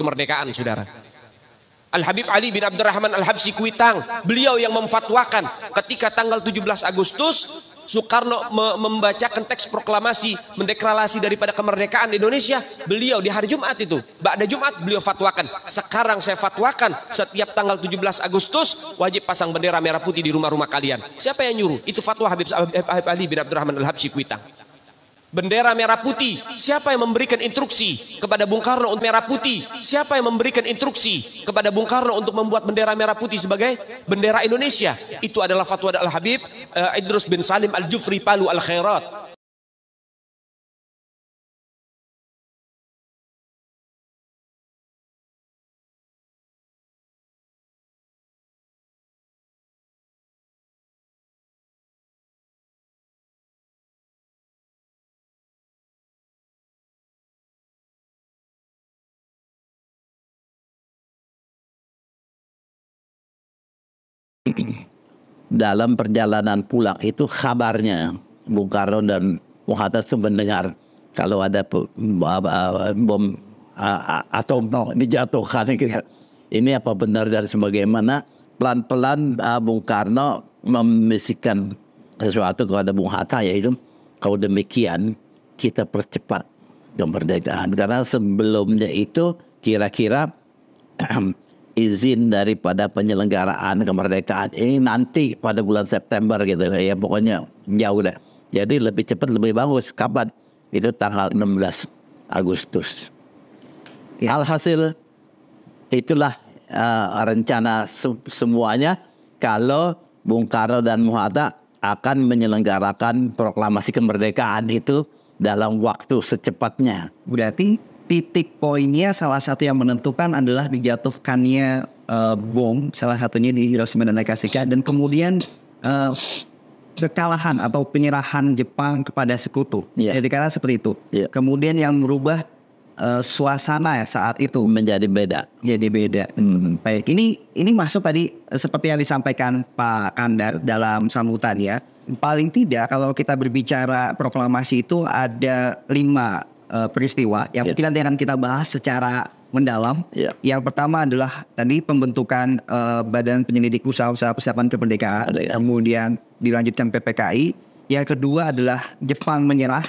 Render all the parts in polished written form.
kemerdekaan, saudara. Al-Habib Ali bin Abdurrahman Al-Habsyi Kuitang, beliau yang memfatwakan ketika tanggal 17 Agustus Soekarno membacakan teks proklamasi mendeklarasi daripada kemerdekaan Indonesia. Beliau di hari Jumat itu, ba'da Jumat beliau fatwakan, sekarang saya fatwakan setiap tanggal 17 Agustus wajib pasang bendera merah putih di rumah-rumah kalian. Siapa yang nyuruh? Itu fatwa Habib Ali bin Abdurrahman Al-Habsyi Kuitang. Bendera merah putih, siapa yang memberikan instruksi kepada Bung Karno untuk merah putih? Siapa yang memberikan instruksi kepada Bung Karno untuk membuat bendera merah putih sebagai bendera Indonesia? Itu adalah fatwa Al-Habib Idrus bin Salim Al-Jufri Palu Al-Khairat. Dalam perjalanan pulang itu kabarnya Bung Karno dan Bung Hatta itu mendengar kalau ada bom atom dijatuhkan gitu. Ini apa benar dan sebagaimana pelan-pelan Bung Karno membisikkan sesuatu kepada Bung Hatta, yaitu kalau demikian kita percepat kemerdekaan, karena sebelumnya itu kira-kira izin daripada penyelenggaraan kemerdekaan ini nanti pada bulan September gitu ya, pokoknya jauh deh. Jadi lebih cepat lebih bagus. Kapan? Itu tanggal 16 Agustus. Alhasil itulah rencana semuanya kalau Bung Karno dan Bung Hatta akan menyelenggarakan proklamasi kemerdekaan itu dalam waktu secepatnya. Berarti titik poinnya salah satu yang menentukan adalah dijatuhkannya bom, salah satunya di Hiroshima dan Nagasaki, dan kemudian kekalahan atau penyerahan Jepang kepada sekutu. Jadi karena seperti itu. Kemudian yang merubah suasana saat itu menjadi beda. Jadi beda. Baik, ini masuk tadi seperti yang disampaikan Pak Kandar dalam sambutan ya. Paling tidak kalau kita berbicara proklamasi itu ada 5 peristiwa yang mungkin nanti akan kita bahas secara mendalam. Yang pertama adalah tadi pembentukan Badan Penyelidik Usaha-Usaha Persiapan Kemerdekaan, kemudian dilanjutkan PPKI. Yang kedua adalah Jepang menyerah.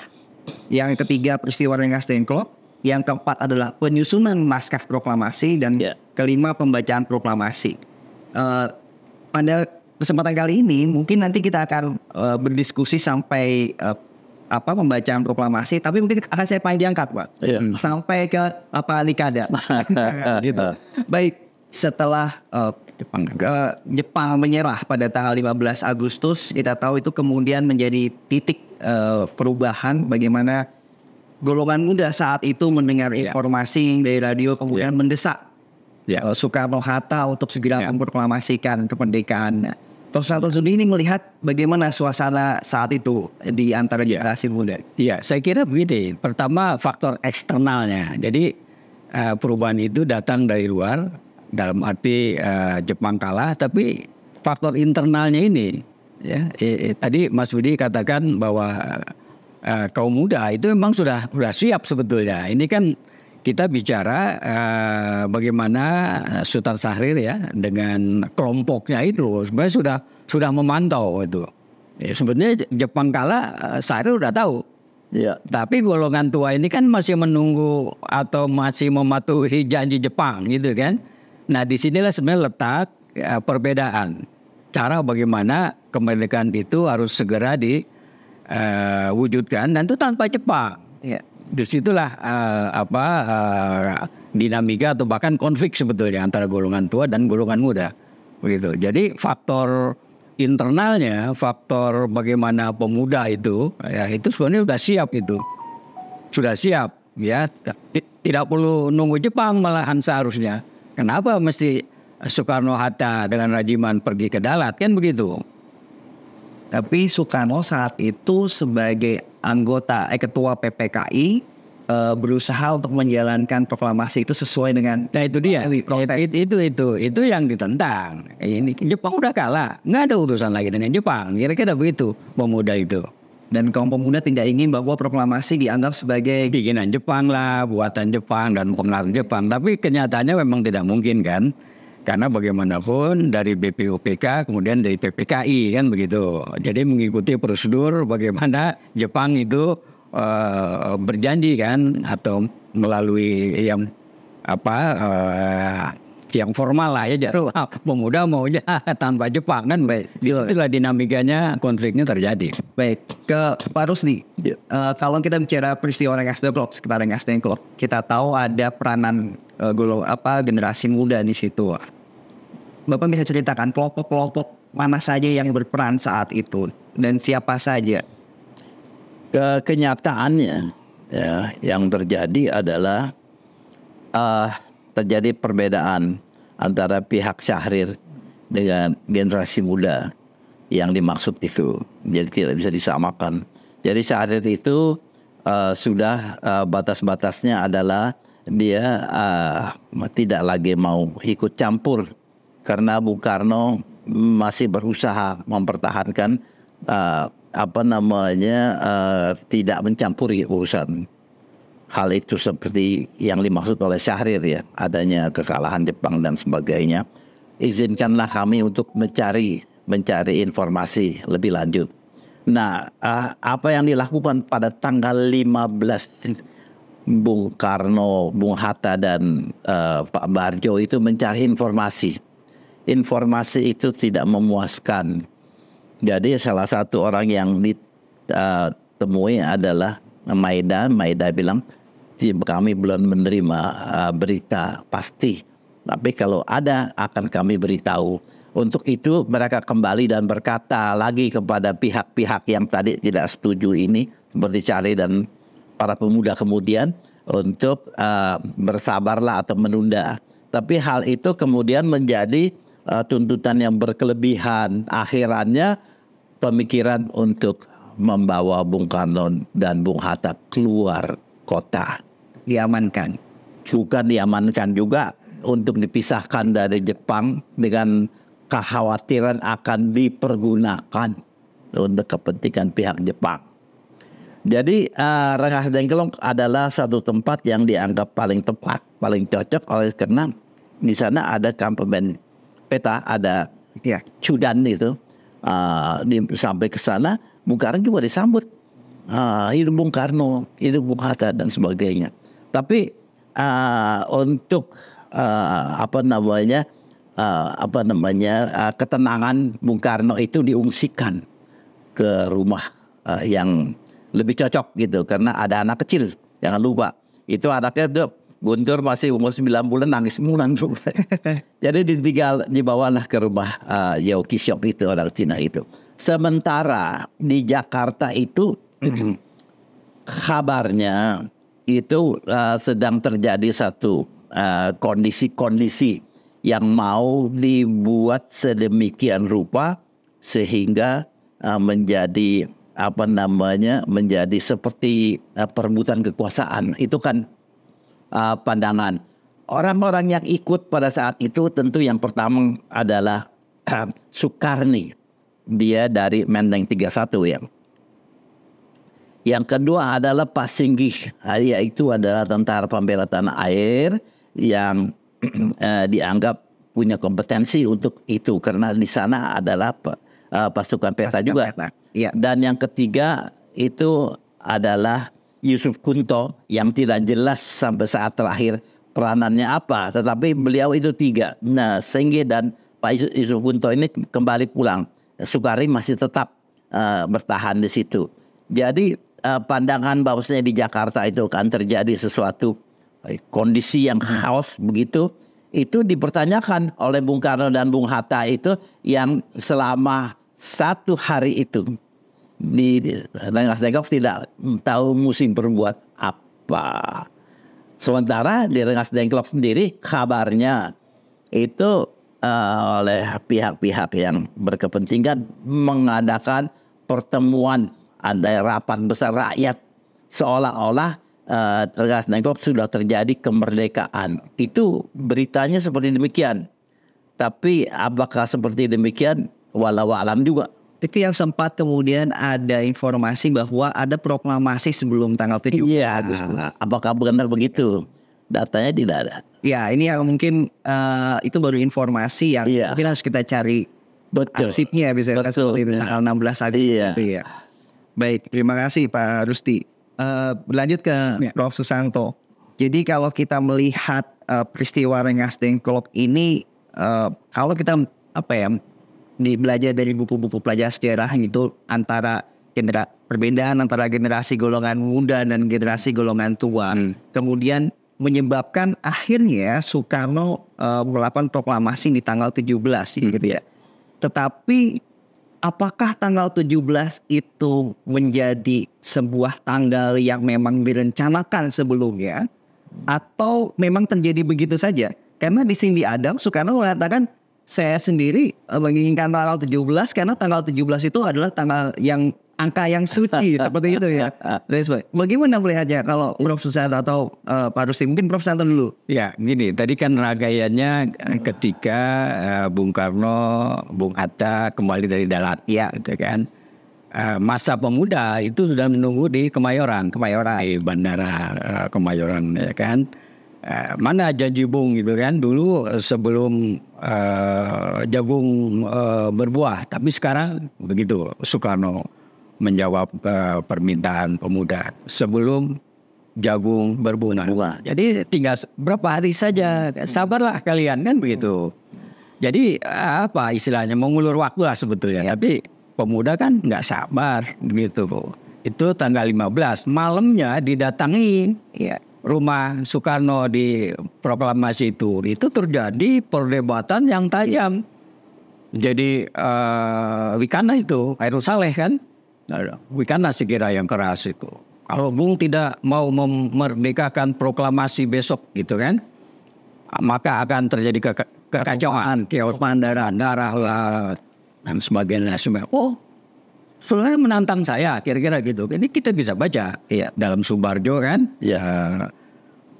Yang ketiga peristiwa Rengas Dengklok. Yang keempat adalah penyusunan naskah proklamasi, dan kelima pembacaan proklamasi. Pada kesempatan kali ini mungkin nanti kita akan berdiskusi sampai pembacaan proklamasi, tapi mungkin akan saya panjangkan, Pak. Sampai ke Nikada. Gitu. Baik, setelah Jepang menyerah pada tanggal 15 Agustus, kita tahu itu kemudian menjadi titik perubahan bagaimana golongan muda saat itu mendengar informasi dari radio, kemudian mendesak Soekarno-Hatta untuk segera memproklamasikan kemerdekaan. Profesor Sudi ini melihat bagaimana suasana saat itu di antara generasi muda? Iya, saya kira begini. Pertama, faktor eksternalnya. Jadi perubahan itu datang dari luar, dalam arti Jepang kalah, tapi faktor internalnya ini, ya, tadi Mas Budi katakan bahwa kaum muda itu memang sudah siap sebetulnya. Ini kan kita bicara bagaimana Sultan Syahrir ya dengan kelompoknya itu sebenarnya sudah memantau itu. Ya, sebenarnya Jepang kalah, Syahrir udah tahu. Tapi golongan tua ini kan masih menunggu atau masih mematuhi janji Jepang gitu kan. Nah, disinilah sebenarnya letak perbedaan cara bagaimana kemerdekaan itu harus segera diwujudkan, dan itu tanpa Jepang. Disitulah dinamika atau bahkan konflik sebetulnya antara golongan tua dan golongan muda, begitu. Jadi faktor internalnya, faktor bagaimana pemuda itu, ya itu sebenarnya sudah siap, ya. Tidak perlu nunggu Jepang malahan seharusnya. Kenapa mesti Soekarno-Hatta dengan Rajiman pergi ke Dalat, kan begitu? Tapi Soekarno saat itu sebagai anggota ketua PPKI berusaha untuk menjalankan proklamasi itu sesuai dengan itu dia proses. Itu yang ditentang. Ini Jepang udah kalah, nggak ada urusan lagi dengan Jepang. Kira-kira begitu pemuda itu. Dan kaum pemuda tidak ingin bahwa proklamasi dianggap sebagai bikinan Jepang lah, buatan Jepang dan pengaruh Jepang. Tapi kenyataannya memang tidak mungkin kan. Karena bagaimanapun dari BPUPK kemudian dari PPKI kan begitu. Jadi mengikuti prosedur bagaimana Jepang itu berjanji kan atau melalui yang yang formal lah ya. Pemuda maunya tanpa Jepang kan. Baik. Itulah dinamikanya, konfliknya terjadi. Baik, ke Pak Rusdi. Kalau kita bicara peristiwa Rengas Dengklok, sekitar Rengas Dengklok, kita tahu ada peranan generasi muda di situ. Bapak bisa ceritakan kelompok-kelompok mana saja yang berperan saat itu dan siapa saja? Kenyataannya ya, yang terjadi adalah terjadi perbedaan antara pihak Syahrir dengan generasi muda yang dimaksud itu. Jadi tidak bisa disamakan. Jadi Syahrir itu sudah batas-batasnya adalah dia tidak lagi mau ikut campur karena Bung Karno masih berusaha mempertahankan tidak mencampuri urusan. Hal itu seperti yang dimaksud oleh Syahrir ya, adanya kekalahan Jepang dan sebagainya. Izinkanlah kami untuk mencari informasi lebih lanjut. Nah, apa yang dilakukan pada tanggal 15 Bung Karno, Bung Hatta dan Pak Barjo itu mencari informasi. Informasi itu tidak memuaskan. Jadi salah satu orang yang ditemui adalah Maeda. Maeda bilang, kami belum menerima berita pasti, tapi kalau ada akan kami beritahu. Untuk itu mereka kembali dan berkata lagi kepada pihak-pihak yang tadi tidak setuju ini, seperti Charlie dan para pemuda kemudian, untuk bersabarlah atau menunda. Tapi hal itu kemudian menjadi tuntutan yang berkelebihan. Akhirannya pemikiran untuk membawa Bung Karno dan Bung Hatta keluar kota. Diamankan. Bukan diamankan juga, untuk dipisahkan dari Jepang dengan kekhawatiran akan dipergunakan untuk kepentingan pihak Jepang. Jadi Rengas Dengklok adalah satu tempat yang dianggap paling tepat, paling cocok karena di sana ada kampemen peta, ada Cudan itu. Sampai ke sana Bung Karno juga disambut, hidup Bung Karno, hidup Bung Hatta dan sebagainya. Tapi untuk ketenangan Bung Karno itu diungsikan ke rumah yang lebih cocok gitu, karena ada anak kecil. Jangan lupa itu anaknya tuh Guntur masih umur 9 bulan, nangis mulan. Jadi dibawalah ke rumah Yao Kishok itu, orang Cina itu. Sementara di Jakarta itu kabarnya itu sedang terjadi satu kondisi-kondisi yang mau dibuat sedemikian rupa sehingga menjadi menjadi seperti perebutan kekuasaan. Itu kan pandangan orang-orang yang ikut pada saat itu. Tentu yang pertama adalah Sukarni, dia dari Menteng 31 ya. Yang kedua adalah Pak Singgih, yaitu adalah tentara pembela tanah air yang dianggap punya kompetensi untuk itu, karena di sana adalah pasukan peta juga. Ya. Dan yang ketiga itu adalah Yusuf Kunto yang tidak jelas sampai saat terakhir peranannya apa, tetapi beliau itu 3. Nah, Singgih dan Pak Yusuf Kunto ini kembali pulang. Sukarni masih tetap bertahan di situ. Jadi pandangan bahwasanya di Jakarta itu kan terjadi sesuatu kondisi yang chaos begitu, itu dipertanyakan oleh Bung Karno dan Bung Hatta itu, yang selama 1 hari itu di Rengas Dengklok tidak tahu musim berbuat apa. Sementara di Rengas Dengklok sendiri kabarnya itu oleh pihak-pihak yang berkepentingan mengadakan pertemuan, ada rapat besar rakyat, seolah-olah Rengas Dengklok sudah terjadi kemerdekaan. Itu beritanya seperti demikian. Tapi apakah seperti demikian? Walau alam juga. Itu yang sempat kemudian ada informasi bahwa ada proklamasi sebelum tanggal 17 Iya, Agustus. apakah benar begitu? Datanya tidak ada. Ya, ini yang mungkin itu baru informasi yang Iya. mungkin harus kita cari Betul. arsipnya bisa kan Betul. seperti itu, tanggal 16 Agustus Iya. itu ya. Baik, terima kasih Pak Rusti. Berlanjut ke Prof. Susanto. Jadi kalau kita melihat peristiwa Rengas Dengklok ini, kalau kita belajar dari buku-buku pelajaran sejarah itu antara perbedaan antara generasi golongan muda dan generasi golongan tua, kemudian menyebabkan akhirnya Soekarno melakukan proklamasi di tanggal 17 gitu ya. Tetapi apakah tanggal 17 itu menjadi sebuah tanggal yang memang direncanakan sebelumnya atau memang terjadi begitu saja? Karena di Cindy Adams Soekarno mengatakan saya sendiri menginginkan tanggal 17 karena tanggal 17 itu adalah tanggal yang angka yang suci seperti itu ya. Bagaimana melihatnya kalau Prof. Susanto atau Pak Rusti? Mungkin Prof. Susanto dulu. Ya, gini, tadi kan ragaiannya ketika Bung Karno, Bung Hatta kembali dari Dalat, Ya. gitu kan. Masa pemuda itu sudah menunggu di Kemayoran, di Bandara Kemayoran, ya kan. Mana janji Bung gitu kan dulu sebelum jagung berbuah, tapi sekarang begitu Soekarno menjawab permintaan pemuda sebelum jagung berbunga. Jadi tinggal berapa hari saja, sabarlah kalian kan begitu. Jadi apa istilahnya mengulur waktu lah sebetulnya. Tapi pemuda kan nggak sabar gitu. Itu tanggal 15 malamnya didatangi rumah Soekarno di proklamasi itu terjadi perdebatan yang tajam. Jadi Wikana itu Khairul Saleh kan, Wikana sekira yang keras itu. Kalau Bung tidak mau memerdekakan proklamasi besok gitu kan, maka akan terjadi kekacauan, chaos, darah lah dan sebagainya. Oh, sebenarnya menantang saya kira-kira gitu. Ini kita bisa baca dalam Subarjo kan,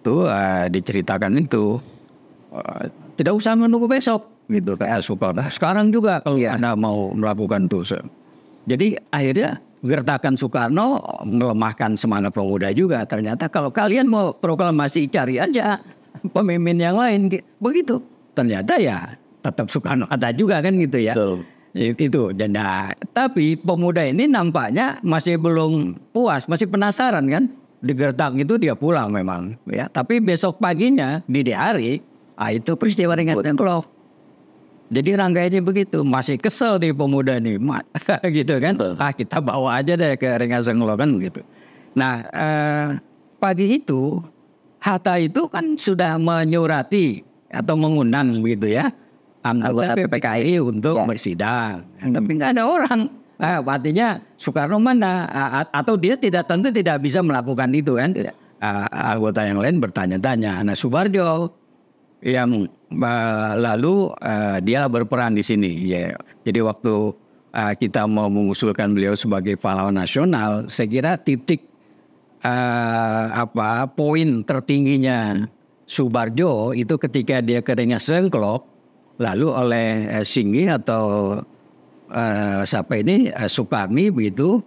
tuh diceritakan itu tidak usah menunggu besok gitu kayak Soekarno. Sekarang juga kalau Anda mau melakukan itu. Jadi akhirnya gertakan Soekarno melemahkan semangat pemuda juga. Ternyata kalau kalian mau proklamasi cari aja pemimpin yang lain begitu. Ternyata ya tetap Soekarno ada juga kan gitu ya. Betul. Itu dan tapi pemuda ini nampaknya masih belum puas, masih penasaran kan. Digertak itu dia pulang memang ya, tapi besok paginya di hari itu peristiwa Rengas Dengklok. Jadi rangkaiannya begitu, masih kesel di pemuda nih gitu kan. Kita bawa aja deh ke Rengas Dengklok kan gitu. Nah pagi itu Hatta itu kan sudah menyurati atau mengundang begitu ya anggota PPKI untuk bersidang, tapi nggak ada orang. Artinya Soekarno mana? Atau dia tentu tidak bisa melakukan itu kan? Anggota yang lain bertanya-tanya. Nah Subarjo yang lalu dia berperan di sini. Ya. Jadi waktu kita mau mengusulkan beliau sebagai pahlawan nasional, saya kira titik poin tertingginya Subarjo itu ketika dia ke Rengas Dengklok. Lalu oleh Singgi atau Suparmi begitu,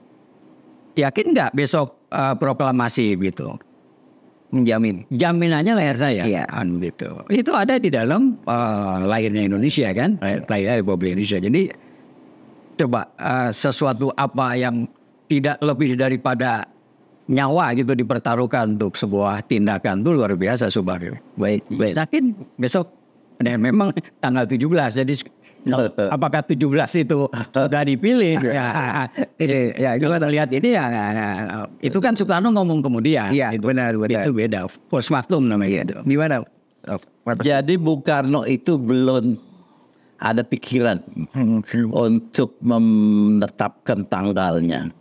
yakin nggak besok proklamasi begitu? Menjamin. Jaminannya leher saya. Gitu. Itu ada di dalam lahirnya Indonesia kan, lahirnya Republik Indonesia. Jadi coba sesuatu apa yang tidak lebih daripada nyawa gitu dipertaruhkan untuk sebuah tindakan itu luar biasa Subarjo. Baik. Yakin besok. Dan memang tanggal 17, jadi apakah 17 itu sudah dipilih? Kita lihat ini itu kan Soekarno ngomong kemudian. Iya, itu, benar. Itu beda, postmortem namanya itu. Gimana? Jadi Bung Karno itu belum ada pikiran untuk menetapkan tanggalnya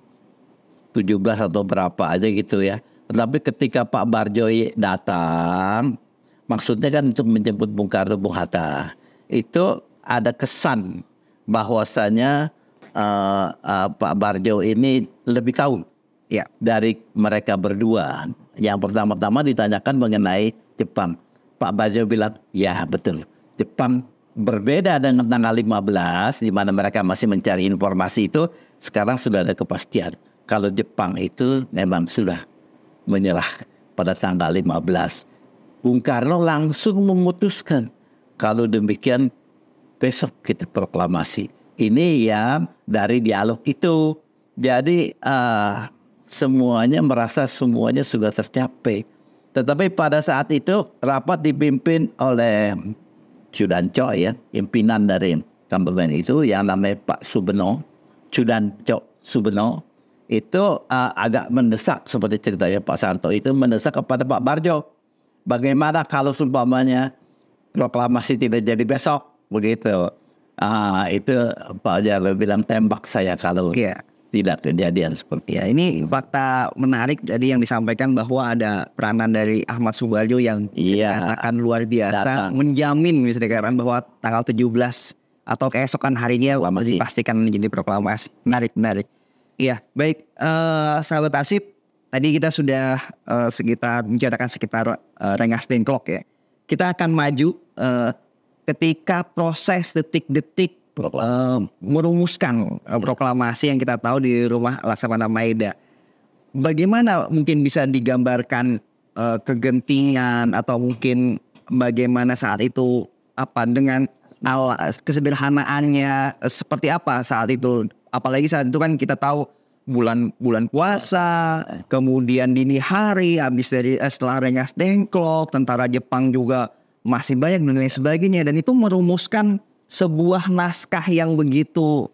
17 atau berapa aja gitu ya. Tetapi ketika Pak Barjoy datang, maksudnya kan untuk menjemput Bung Karno, Bung Hatta, itu ada kesan bahwasanya Pak Barjo ini lebih tahu dari mereka berdua. Yang pertama-tama ditanyakan mengenai Jepang. Pak Barjo bilang, ya betul, Jepang berbeda dengan tanggal 15 di mana mereka masih mencari informasi itu, sekarang sudah ada kepastian. Kalau Jepang itu memang sudah menyerah pada tanggal 15. Bung Karno langsung memutuskan kalau demikian besok kita proklamasi. Ini yang dari dialog itu. Jadi semuanya merasa semuanya sudah tercapai. Tetapi pada saat itu rapat dipimpin oleh Chudanco ya, pimpinan dari kampen itu yang namanya Pak Subeno, Chudanco Subeno itu agak mendesak seperti ceritanya Pak Santo itu mendesak kepada Pak Barjo. Bagaimana kalau seumpamanya proklamasi tidak jadi besok begitu? Itu Pak Jarlo bilang tembak saya kalau tidak kejadian seperti Ya, ini fakta menarik tadi yang disampaikan bahwa ada peranan dari Ahmad Subarjo yang dikatakan luar biasa, menjamin bisa dikatakan bahwa tanggal 17 atau keesokan harinya dipastikan menjadi proklamasi. Menarik. Iya, baik, sahabat Asip, tadi kita sudah bicarakan sekitar Rengas Dengklok ya. Kita akan maju ketika proses detik-detik merumuskan proklamasi yang kita tahu di rumah Laksamana Maeda. Bagaimana mungkin bisa digambarkan kegentingan atau mungkin bagaimana saat itu dengan kesederhanaannya seperti apa saat itu? Apalagi saat itu kan kita tahu bulan puasa, kemudian dini hari, habis dari setelah Rengas Dengklok, tentara Jepang juga masih banyak dan lain sebagainya, dan itu merumuskan sebuah naskah yang begitu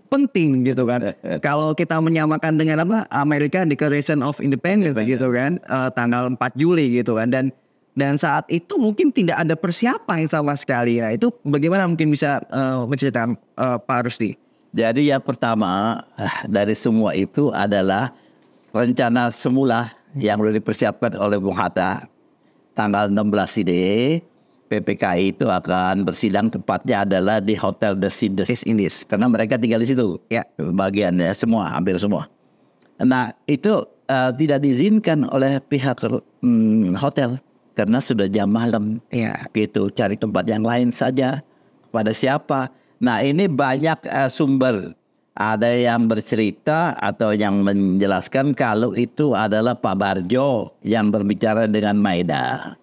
penting gitu kan. Kalau kita menyamakan dengan Amerika Declaration of Independence gitu kan, tanggal 4 Juli gitu kan, dan saat itu mungkin tidak ada persiapan sama sekali. Nah itu bagaimana mungkin bisa menceritakan Pak Rusdi? Jadi yang pertama dari semua itu adalah rencana semula yang sudah dipersiapkan oleh Bung Hatta. Tanggal 16 ini PPKI itu akan bersidang, tepatnya adalah di Hotel The Indies. Karena mereka tinggal di situ. Ya. Bagiannya semua, hampir semua. Nah itu tidak diizinkan oleh pihak hotel. Karena sudah jam malam. Ya. Gitu, cari tempat yang lain saja. Kepada siapa? Nah ini banyak sumber. Ada yang bercerita atau yang menjelaskan kalau itu adalah Pak Barjo yang berbicara dengan Maeda.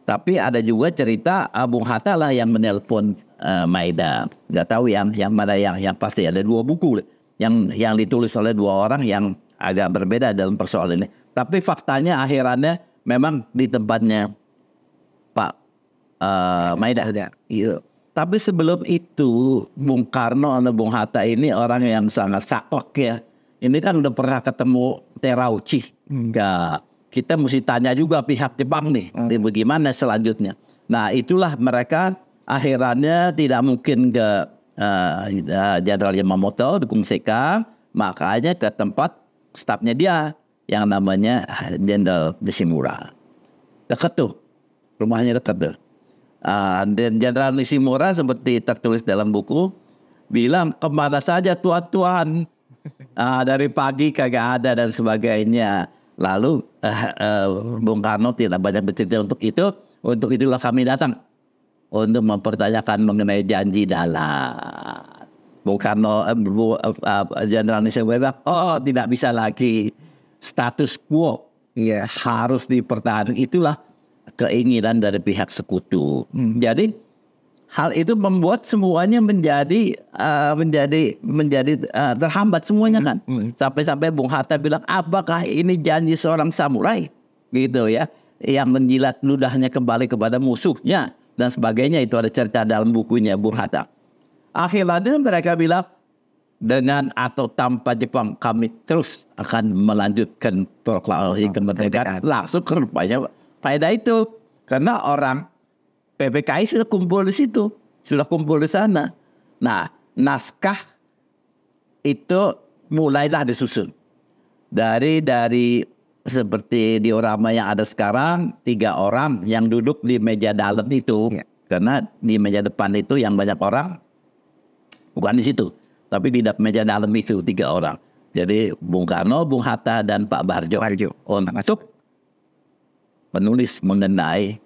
Tapi ada juga cerita Bung Hatta lah yang menelpon Maeda. Gak tahu yang mana yang pasti. Ada 2 buku yang ditulis oleh 2 orang yang agak berbeda dalam persoalan ini. Tapi faktanya akhirannya memang di tempatnya Pak Maeda. Iya. Tapi sebelum itu Bung Karno atau Bung Hatta ini orang yang sangat saklek ya. Ini kan udah pernah ketemu Terauchi. Enggak. Kita mesti tanya juga pihak Jepang nih, bagaimana selanjutnya. Nah itulah mereka akhirannya tidak mungkin ke Jenderal Yamamoto, dukung Seka, makanya ke tempat stafnya dia yang namanya Jenderal Nishimura. Dekat tuh, rumahnya dekat tuh. Dan Jenderal Nishimura seperti tertulis dalam buku, bilang kemana saja tuan-tuan, dari pagi kagak ada dan sebagainya. Lalu Bung Karno tidak banyak bercerita untuk itu. Untuk itulah kami datang untuk mempertanyakan mengenai janji dalam. Bung Karno, Jenderal Nishimura bilang, tidak bisa lagi status quo. Harus dipertahankan. Itulah keinginan dari pihak sekutu. Jadi hal itu membuat semuanya menjadi terhambat semuanya kan. Sampai-sampai Bung Hatta bilang, apakah ini janji seorang samurai gitu ya, yang menjilat ludahnya kembali kepada musuhnya dan sebagainya. Itu ada cerita dalam bukunya Bung Hatta. Akhirnya mereka bilang, dengan atau tanpa Jepang kami terus akan melanjutkan proklamasi kemerdekaan. Langsung ke rupanya faedah itu, karena orang PPKI sudah kumpul di situ, sudah kumpul di sana. Nah, naskah itu mulailah disusun. Dari seperti diorama yang ada sekarang, 3 orang yang duduk di meja dalam itu. Karena di meja depan itu yang banyak orang, bukan di situ. Tapi di meja dalam itu 3 orang. Jadi Bung Karno, Bung Hatta, dan Pak Barjo. Untuk menulis mengenai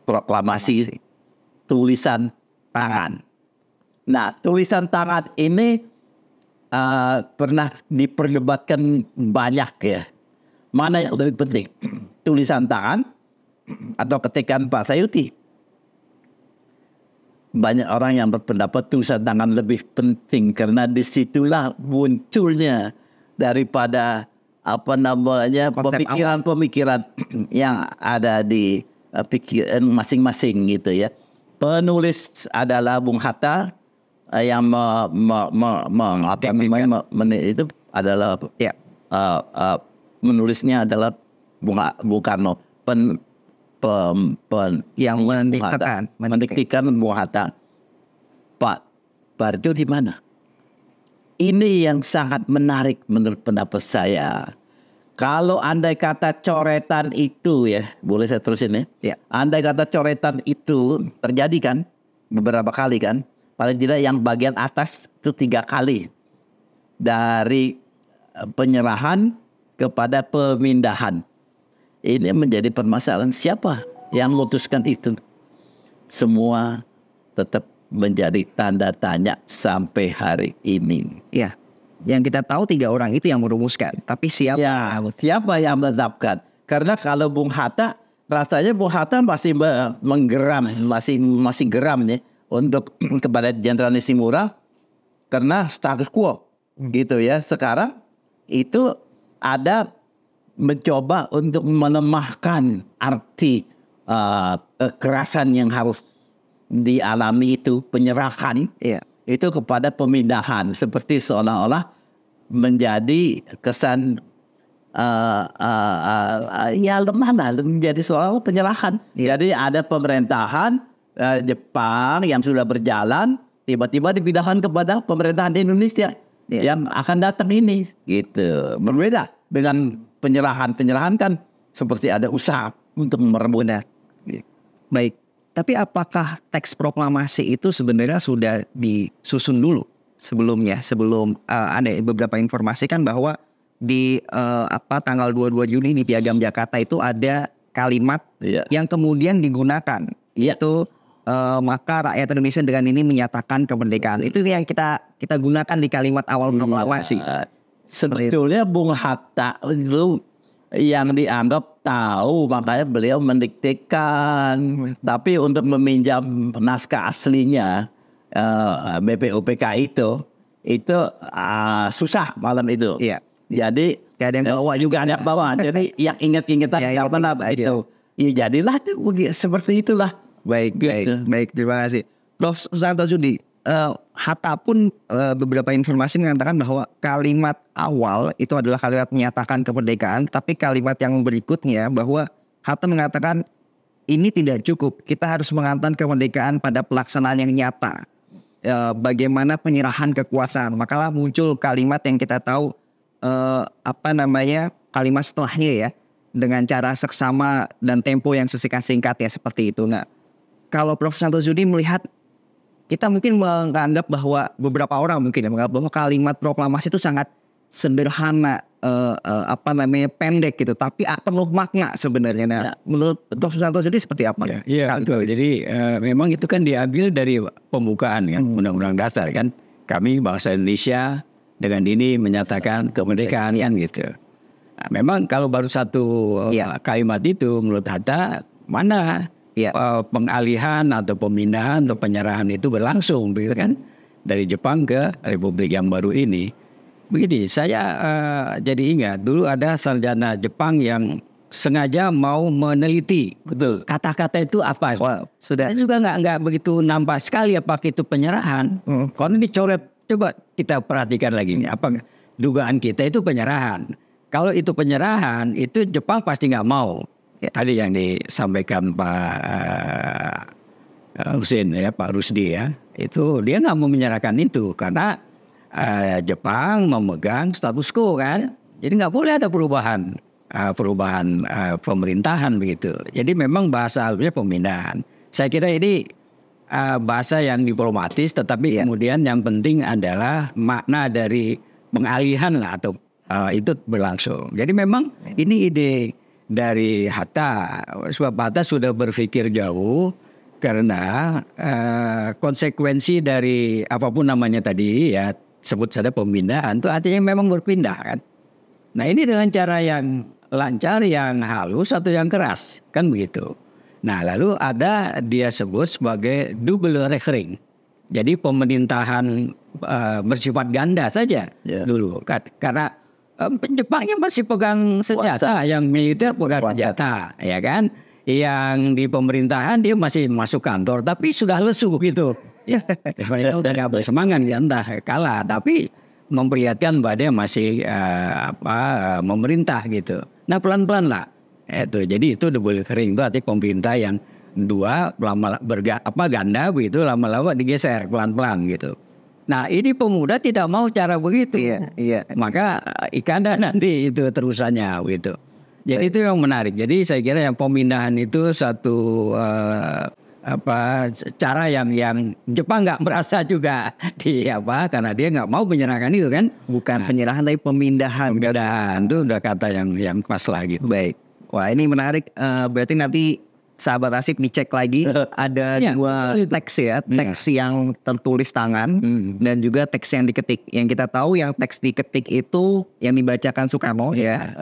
proklamasi, tulisan tangan. Nah, tulisan tangan ini pernah diperdebatkan banyak ya. Mana yang lebih penting? Tulisan tangan atau ketikan Pak Sayuti? Banyak orang yang berpendapat tulisan tangan lebih penting karena disitulah munculnya daripada pemikiran-pemikiran yang ada di pikiran masing-masing gitu ya. Penulis adalah Bung Hatta yang itu adalah menulisnya adalah Bung Karno. Yang mendiktikan Bung Hatta. Pak Barjo di mana? Ini yang sangat menarik menurut pendapat saya. Kalau andai kata coretan itu ya, boleh saya terusin ya? Andai kata coretan itu terjadi kan, beberapa kali kan, paling tidak yang bagian atas itu 3 kali. Dari penyerahan kepada pemindahan. Ini menjadi permasalahan, siapa yang memutuskan itu? Semua tetap menjadi tanda tanya sampai hari ini. Ya, yang kita tahu 3 orang itu yang merumuskan. Tapi siapa yang menetapkan? Karena kalau Bung Hatta, rasanya Bung Hatta masih menggeram, masih geram nih untuk kepada Jenderal Nishimura karena status quo gitu ya. Sekarang itu ada mencoba untuk melemahkan arti kekerasan yang harus dialami itu, penyerahan itu kepada pemindahan, seperti seolah-olah menjadi kesan lemah lah, menjadi seolah-olah penyerahan. Jadi ada pemerintahan Jepang yang sudah berjalan tiba-tiba dipindahkan kepada pemerintahan di Indonesia yang akan datang ini gitu. Berbeda dengan penyerahan kan seperti ada usaha untuk merebutnya. Baik, tapi apakah teks proklamasi itu sebenarnya sudah disusun dulu sebelumnya? Sebelum ada beberapa informasi kan bahwa di tanggal 22 Juni di Piagam Jakarta itu ada kalimat yang kemudian digunakan, yaitu maka rakyat Indonesia dengan ini menyatakan kemerdekaan. Itu yang kita gunakan di kalimat awal proklamasi. Sebetulnya Bung Hatta itu yang dianggap tahu, makanya beliau mendiktekan. Tapi untuk meminjam naskah aslinya BPUPK itu susah malam itu. Iya. Jadi ada yang bawa juga, ada bawa. Jadi yang ingat-ingatan itu. Ya jadilah seperti itulah. Baik, terima kasih. Prof. Susanto Sudi, Hatta pun beberapa informasi mengatakan bahwa kalimat awal itu adalah kalimat menyatakan kemerdekaan, tapi kalimat yang berikutnya bahwa Hatta mengatakan ini tidak cukup, kita harus mengatakan kemerdekaan pada pelaksanaan yang nyata. Bagaimana penyerahan kekuasaan, makalah muncul kalimat yang kita tahu kalimat setelahnya ya, dengan cara seksama dan tempo yang sesingkat-singkatnya seperti itu. Nah, kalau Prof. Santo Sudi melihat, kita mungkin menganggap bahwa beberapa orang mungkin menganggap bahwa kalimat proklamasi itu sangat sederhana, pendek gitu, tapi penuh makna sebenarnya. Nah, menurut Prof. Santo Sudi seperti apa? Iya, betul. Jadi memang itu kan diambil dari pembukaan kan, Undang-Undang Dasar kan. Kami bangsa Indonesia dengan ini menyatakan kemerdekaan kan gitu. Nah, memang kalau baru satu kalimat itu menurut Hatta mana pengalihan atau pemindahan atau penyerahan itu berlangsung begitu kan, dari Jepang ke Republik yang baru ini. Begini, saya jadi ingat dulu ada sarjana Jepang yang sengaja mau meneliti betul kata-kata itu apa. Saya juga nggak begitu nampak sekali apakah itu penyerahan. Kalau dicoret, coba kita perhatikan lagi nih, apa dugaan kita itu penyerahan. Kalau itu penyerahan, itu Jepang pasti nggak mau. Tadi yang disampaikan Pak Husin ya, Pak Rusdi ya, itu dia nggak mau menyerahkan itu karena Jepang memegang status quo kan, jadi nggak boleh ada perubahan pemerintahan begitu. Jadi memang bahasa halusnya pemindahan. Saya kira ini bahasa yang diplomatis, tetapi kemudian yang penting adalah makna dari pengalihan lah atau itu berlangsung. Jadi memang ini ide dari Hatta, sebab Hatta sudah berpikir jauh Karena konsekuensi dari apapun namanya tadi ya, sebut saja pemindahan itu artinya memang berpindah kan. Nah ini dengan cara yang lancar, yang halus atau yang keras kan begitu. Nah lalu ada dia sebut sebagai double recurring. Jadi pemerintahan bersifat ganda saja dulu kan. Karena Jepangnya masih pegang senjata, yang militer pegang senjata, ya kan? Yang di pemerintahan dia masih masuk kantor, tapi sudah lesu gitu. Ya, mereka udah gak bersemangat, ya entah kalah, tapi memperlihatkan bahwa dia masih memerintah gitu. Nah pelan-pelan lah, itu. Jadi itu double recurring itu artinya pemerintah yang dua lama ganda begitu, lama-lama digeser pelan-pelan gitu. Nah ini pemuda tidak mau cara begitu, Iya. maka Ikada nanti itu terusannya gitu. Jadi itu yang menarik. Jadi saya kira yang pemindahan itu satu cara yang Jepang nggak merasa juga karena dia nggak mau menyerahkan itu kan. Bukan penyerahan tapi pemindahan. Pemindahan itu udah kata yang pas lah gitu. Baik. Wah ini menarik. Berarti nanti sahabat Asik dicek lagi ada dua teks ya, teks yang tertulis tangan dan juga teks yang diketik. Yang kita tahu yang teks diketik itu yang dibacakan Soekarno ya.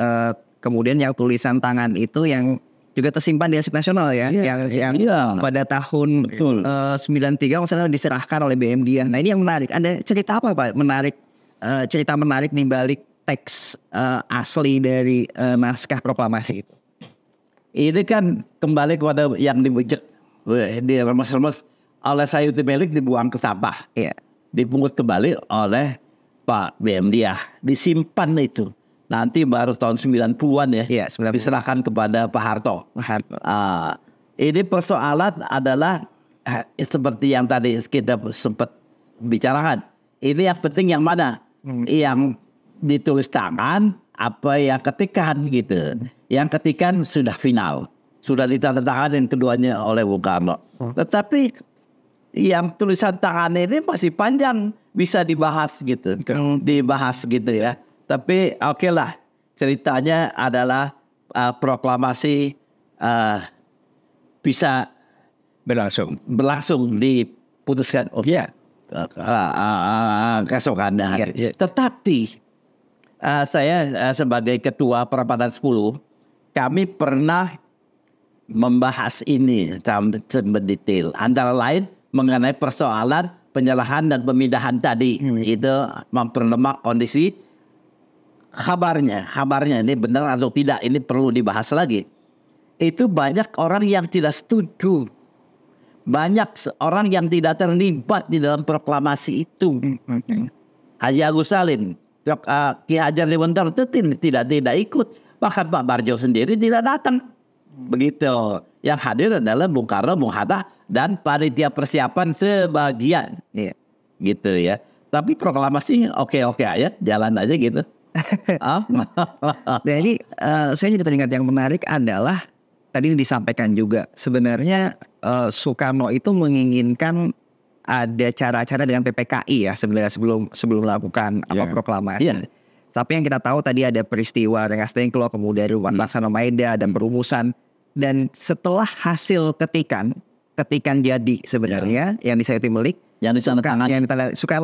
Kemudian yang tulisan tangan itu yang juga tersimpan di Arsip Nasional ya, yang pada tahun 93 kalau diserahkan oleh BM Dian. Nah ini yang menarik. Ada cerita apa Pak? Cerita menarik di balik teks asli dari naskah proklamasi itu. Ini kan kembali kepada yang dibujuk di remes-remes oleh Sayuti Melik dibuang ke sampah. Iya. Dipungut kembali oleh Pak BM Diah. Disimpan itu. Nanti baru tahun 90-an ya. Iya, 90. Diserahkan kepada Pak Harto. Ini persoalan adalah seperti yang tadi kita sempat bicarakan. Ini yang penting yang mana? Yang ditulis tangan apa yang ketikan gitu. Yang ketikan sudah final, sudah ditandatangani keduanya oleh Bung Karno. Tetapi yang tulisan tangan ini masih panjang, bisa dibahas gitu, ya. Tapi oke lah, ceritanya adalah proklamasi bisa berlangsung diputuskan. Keesokannya. Tetapi saya sebagai ketua perapatan 10, kami pernah membahas ini secara detail. Antara lain mengenai persoalan penyerahan dan pemindahan tadi. Itu memperlemah kondisi kabarnya ini benar atau tidak, ini perlu dibahas lagi. Itu banyak orang yang tidak setuju. Banyak orang yang tidak terlibat di dalam proklamasi itu. Haji Agus Salim, Ki Hajar Dewantara itu tidak ikut. Bahkan Pak Barjo sendiri tidak datang. Begitu. Yang hadir adalah Bung Karno, Bung Hatta, dan panitia persiapan sebagian. Gitu ya. Tapi proklamasi oke aja, jalan aja gitu. Jadi saya jadi teringat yang menarik adalah tadi disampaikan juga sebenarnya Soekarno itu menginginkan ada cara-cara dengan PPKI ya sebenarnya sebelum melakukan proklamasi. Tapi yang kita tahu tadi ada peristiwa Rengas Dengklok, kemudian Laksamana Maeda dan perumusan, dan setelah hasil ketikan jadi sebenarnya yang disayuti Melik, yang Soekarno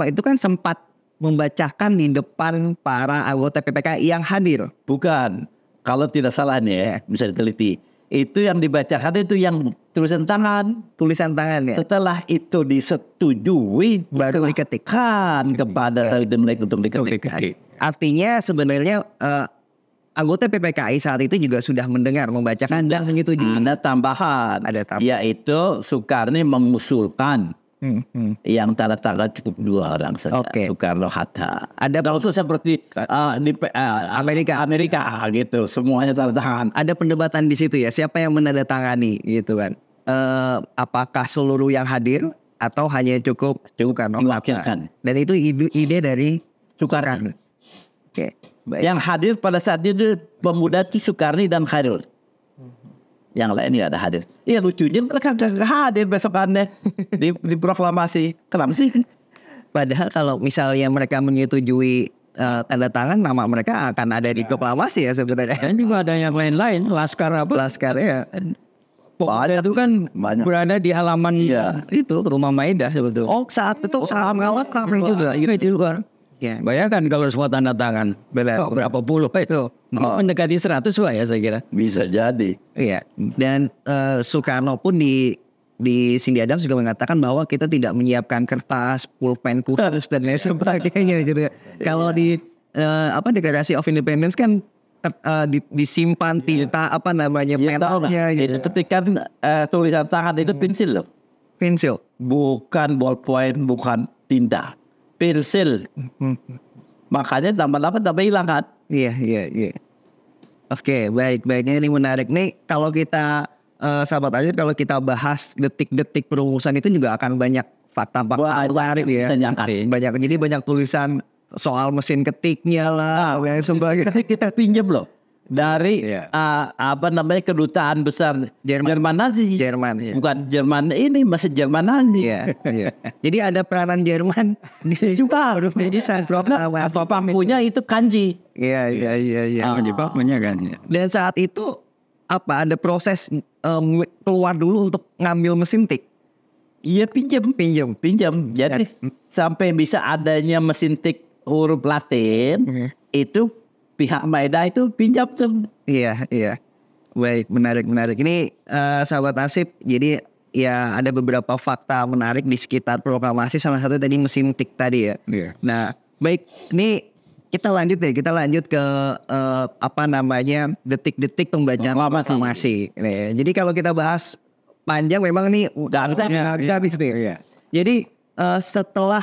itu kan sempat membacakan di depan para anggota PPKI yang hadir. Bukan, kalau tidak salah nih ya, bisa diteliti. Itu yang dibacakan itu yang tulisan tangan ya. Setelah itu disetujui baru diketikkan kepada Sayuti Melik untuk diketik. Artinya sebenarnya anggota PPKI saat itu juga sudah membacakan dan menyetujui. Ada tambahan. Yaitu Soekarno mengusulkan yang tanda tangan cukup 2 orang saja. Soekarno, Hatta. Ada khusus seperti di Amerika gitu, semuanya tanda tangan. Ada perdebatan di situ ya, siapa yang menandatangani gitu kan? Apakah seluruh yang hadir atau hanya cukup Soekarno, Hatta? Dan itu ide dari Soekarno. Yang hadir pada saat itu pemuda itu Soekarno dan Khairul. Yang lain nggak ada hadir. Iya lucunya mereka nggak hadir besokannya di proklamasi. Kenapa sih? Padahal kalau misalnya mereka menyetujui tanda tangan, nama mereka akan ada di proklamasi ya sebenarnya. Dan juga ada yang lain-lain, Laskar ya. Pokoknya itu kan banyak. berada di halaman Iya. itu rumah Maeda sebetulnya. Oh saat itu saat malam ramai juga. Iya di luar. Ya. Bayangkan kalau semua tanda tangan. Benar. Berapa puluh itu. Mendekati 100 lah ya saya kira. Bisa jadi. Iya. Dan Soekarno pun di Cindy Adams juga mengatakan bahwa kita tidak menyiapkan kertas, pulpen khusus dan lain sebagainya gitu. Kalau di Declaration of Independence kan disimpan tinta penanya gitu. Itu ketika tulisan tangan itu pensil loh. Pensil. Bukan ballpoint, bukan tinta. Pensil. Makanya tambah-tambah hilang kan. Iya. Oke, baiknya ini menarik nih. Kalau kita sahabat aja, kalau kita bahas detik-detik perumusan itu juga akan banyak fakta-fakta menarik ya. Bisa diangkat. Jadi banyak tulisan soal mesin ketiknya lah, yang sebagainya. Kita pinjam loh dari kedutaan besar Jerman Nazi. Jerman. Ya. Bukan Jerman ini, masih Jerman Nazi. Iya. Jadi ada peranan Jerman juga harus jadi Atau punya itu kanji. Iya. Jepang punya kan. Dan saat itu ada proses keluar dulu untuk ngambil mesin tik. Iya pinjam. Jadi sampai bisa adanya mesin tik huruf Latin itu pihak Maeda itu pinjam tuh. Iya. Baik, menarik. Ini sahabat Asip, jadi ya ada beberapa fakta menarik di sekitar proklamasi. Salah satu tadi mesin tik tadi ya. Iya. Nah, baik, ini kita lanjut ke detik-detik pembacaan proklamasi. Nih, jadi kalau kita bahas panjang memang nih nggak habis nih. Iya. Jadi setelah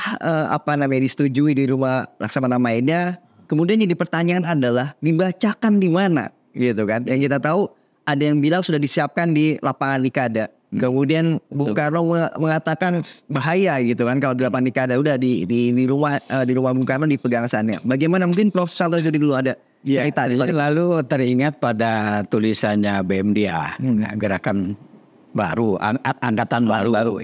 disetujui di rumah Laksamana Maeda, kemudian jadi pertanyaan adalah dibacakan di mana, gitu kan? Yang kita tahu ada yang bilang sudah disiapkan di lapangan Nikada. Kemudian Bung Karno mengatakan bahaya gitu kan kalau di lapangan Nikada, udah di rumah Bung Karno dipegang sana. Bagaimana mungkin Prof Santo jadi dulu ada cerita? Lalu teringat pada tulisannya BMDA, gerakan baru, angkatan baru.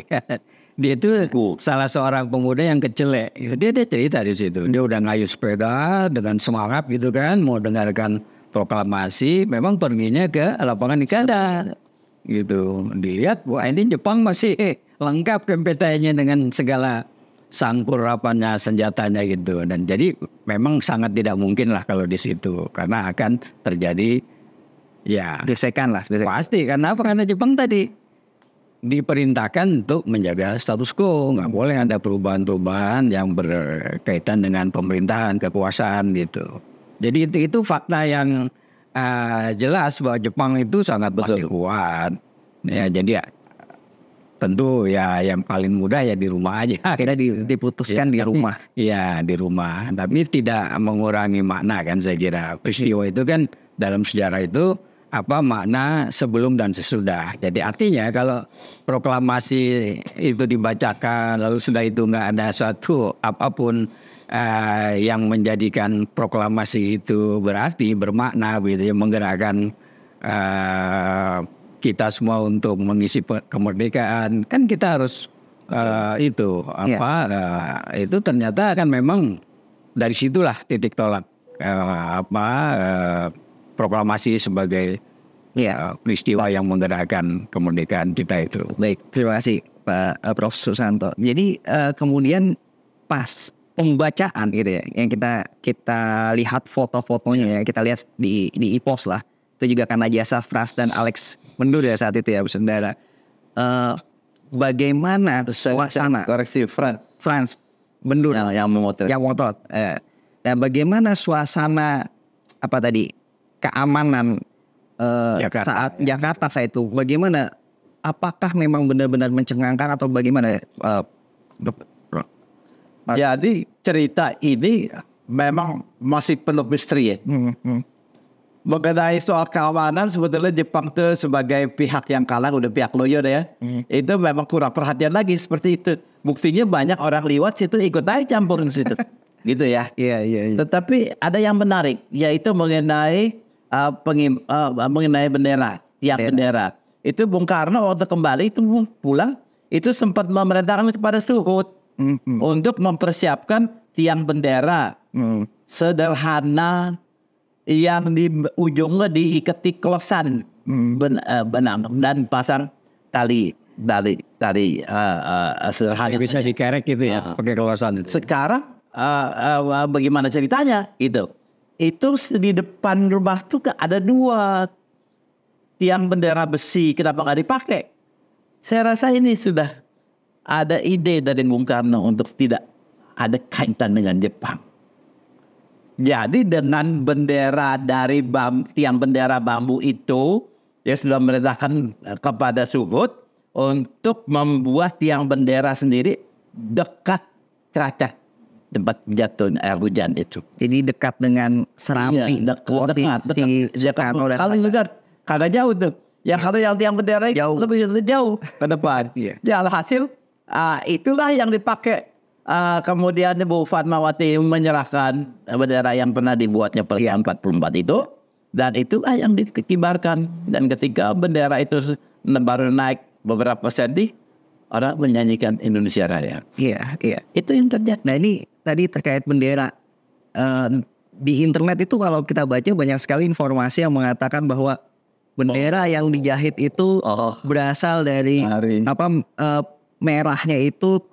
Dia itu salah seorang pemuda yang kecelek. Dia cerita di situ. Dia udah ngayuh sepeda dengan semangat gitu kan, mau dengarkan proklamasi. Memang perginya ke lapangan Nikada. Gitu. Dilihat, wah ini Jepang masih lengkap kempetainya dengan segala sangkurapannya, senjatanya gitu. Dan jadi memang sangat tidak mungkin lah kalau di situ, karena akan terjadi gesekan lah. Pasti karena Jepang tadi diperintahkan untuk menjaga status quo, nggak boleh ada perubahan-perubahan yang berkaitan dengan pemerintahan, kekuasaan gitu. Jadi itu fakta yang jelas bahwa Jepang itu sangat kuat. Ya, jadi tentu yang paling mudah di rumah aja. Akhirnya diputuskan di rumah. Iya, di rumah. Tapi tidak mengurangi makna kan saya kira. Peristiwa itu kan dalam sejarah itu makna sebelum dan sesudah. Jadi artinya kalau proklamasi itu dibacakan lalu sudah itu nggak ada suatu apapun yang menjadikan proklamasi itu berarti bermakna gitu ya, menggerakkan kita semua untuk mengisi kemerdekaan, kan kita harus itu ternyata kan memang dari situlah titik tolak proklamasi sebagai peristiwa yang menggerakkan kemerdekaan kita itu. Baik, terima kasih Pak Prof Susanto. Jadi kemudian pas pembacaan gitu ya, yang kita lihat foto-fotonya ya, kita lihat di IPOS lah. Itu juga karena jasa Frans dan Alex Mendur ya saat itu ya, saudara. Bagaimana suasana? Koreksi Frans Mendur yang memotret. Dan bagaimana suasana keamanan saat Jakarta saya itu, bagaimana? Apakah memang benar-benar mencengangkan atau bagaimana? Jadi cerita ini memang masih penuh misteri ya. Mengenai soal keamanan, sebetulnya Jepang itu sebagai pihak yang kalah, udah pihak loyo ya. Itu memang kurang perhatian lagi seperti itu. Buktinya banyak orang liwat situ ikut aja campur di situ. Gitu ya. Iya. Tetapi ada yang menarik, yaitu mengenai bendera, tiang bendera. Itu Bung Karno waktu kembali itu pulang, itu sempat memerintahkan kepada Suhut untuk mempersiapkan tiang bendera sederhana yang di ujungnya diikati klosan benang dan pasang tali sederhana. Bisa dikerek gitu ya, pakai kelepasan itu. Sekarang bagaimana ceritanya gitu? Itu di depan rumah tuh ada 2 tiang bendera besi, kenapa nggak dipakai? Saya rasa ini sudah ada ide dari Bung Karno untuk tidak ada kaitan dengan Jepang. Jadi dengan bendera dari tiang bendera bambu itu, dia sudah memerintahkan kepada Suhut untuk membuat tiang bendera sendiri dekat ceracah tempat jatuh air hujan itu. Jadi dekat dengan Serambi. Dekat. Kalau lihat kagak jauh tuh. Yang kalau yang tiang bendera itu lebih jauh ke depan. Ya alhasil itulah yang dipakai. Kemudian Bu Fatmawati menyerahkan bendera yang pernah dibuatnya pada tahun 44 itu. Dan itulah yang dikibarkan. Dan ketika bendera itu baru naik beberapa senti, orang menyanyikan Indonesia Raya. Iya. Itu yang terjadi. Nah ini tadi terkait bendera. Di internet itu kalau kita baca banyak sekali informasi yang mengatakan bahwa bendera yang dijahit itu berasal dari merahnya itu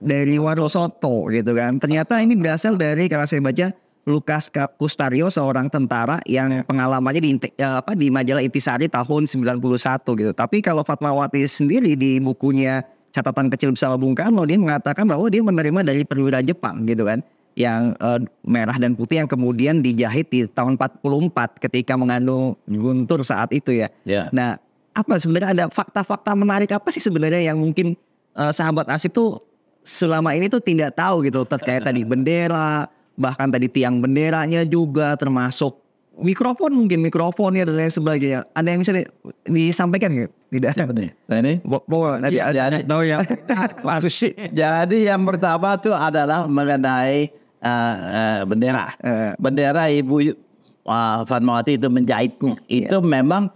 dari Warosoto gitu kan. Ternyata ini berasal dari, kalau saya baca, Lukas Kustario, seorang tentara yang pengalamannya di majalah Intisari tahun 91 gitu. Tapi kalau Fatmawati sendiri di bukunya Catatan Kecil Bersama Bung Karno, dia mengatakan bahwa dia menerima dari perwira Jepang gitu kan, yang merah dan putih yang kemudian dijahit di tahun 44 ketika mengandung Guntur saat itu ya. Nah, apa sebenarnya ada fakta-fakta menarik apa sih sebenarnya yang mungkin sahabat Asip tuh selama ini tuh tidak tahu gitu terkait tadi bendera, bahkan tadi tiang benderanya juga, termasuk mikrofonnya dan lain sebagainya. Ada yang bisa disampaikan nggak? Tidak. Nah ini, jadi yang pertama itu adalah mengenai bendera. Bendera Ibu Fatmawati itu menjahitnya. Itu memang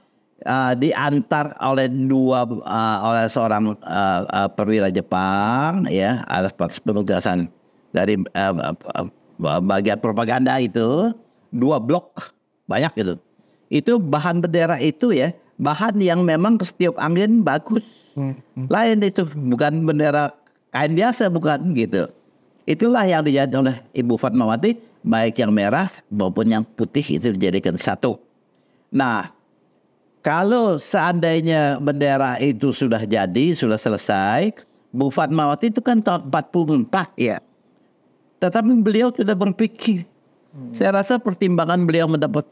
diantar oleh oleh seorang perwira Jepang ya, atas penugasan dari bagian propaganda itu, 2 blok banyak gitu. Itu bahan bendera itu ya, bahan yang memang setiap angin bagus. Lain itu, bukan bendera kain biasa, bukan gitu. Itulah yang dijahit oleh Ibu Fatmawati, baik yang merah maupun yang putih itu dijadikan satu. Nah, kalau seandainya bendera itu sudah jadi, sudah selesai, Bu Fatmawati itu kan tahun 44 ya. Tetapi beliau sudah berpikir. Saya rasa pertimbangan beliau mendapat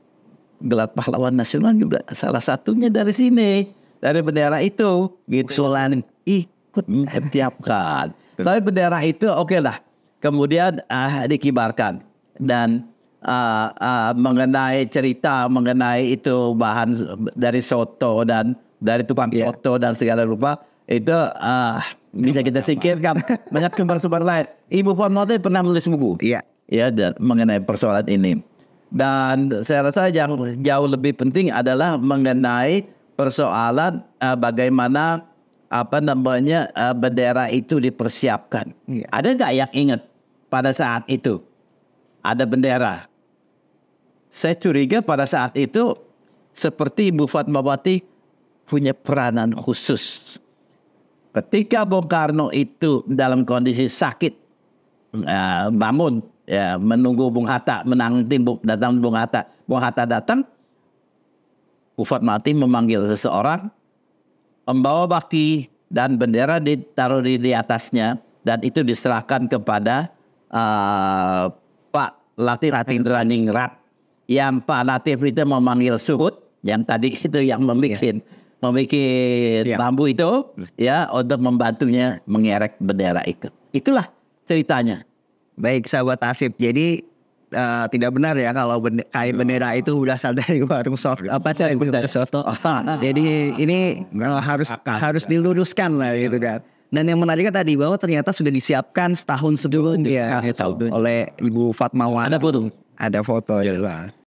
gelar pahlawan nasional juga salah satunya dari sini, dari bendera itu gitu. Usulan ikut siapkan. Tapi bendera itu oke lah. Kemudian dikibarkan. Dan mengenai cerita mengenai itu bahan dari soto dan dari tukang soto dan segala rupa itu bisa kita singkirkan. Banyak sumber-sumber lain. Ibu Fatmawati pernah menulis buku ya mengenai persoalan ini. Dan saya rasa yang jauh lebih penting adalah mengenai persoalan bagaimana bendera itu dipersiapkan. Ada nggak yang ingat pada saat itu ada bendera? Saya curiga pada saat itu seperti Ibu Fatmawati punya peranan khusus. Ketika Bung Karno itu dalam kondisi sakit, bangun, ya, menunggu Bung Hatta, datang Bung Hatta. Bung Hatta datang, Bu Fatmawati memanggil seseorang, membawa baki dan bendera ditaruh di atasnya, dan itu diserahkan kepada Pak Latif Indraningrat. Yang Pak Latif itu memanggil Suhut, yang tadi itu yang membuat bambu itu ya, untuk membantunya mengerek bendera itu. Itulah ceritanya. Baik sahabat Asip, jadi tidak benar ya kalau kain bendera itu berasal dari warung soto. Jadi ini harus diluruskan lah gitu kan. Dan yang menariknya tadi bahwa ternyata sudah disiapkan setahun sebelumnya oleh Ibu Fatmawati. Ada foto. Ada foto ya.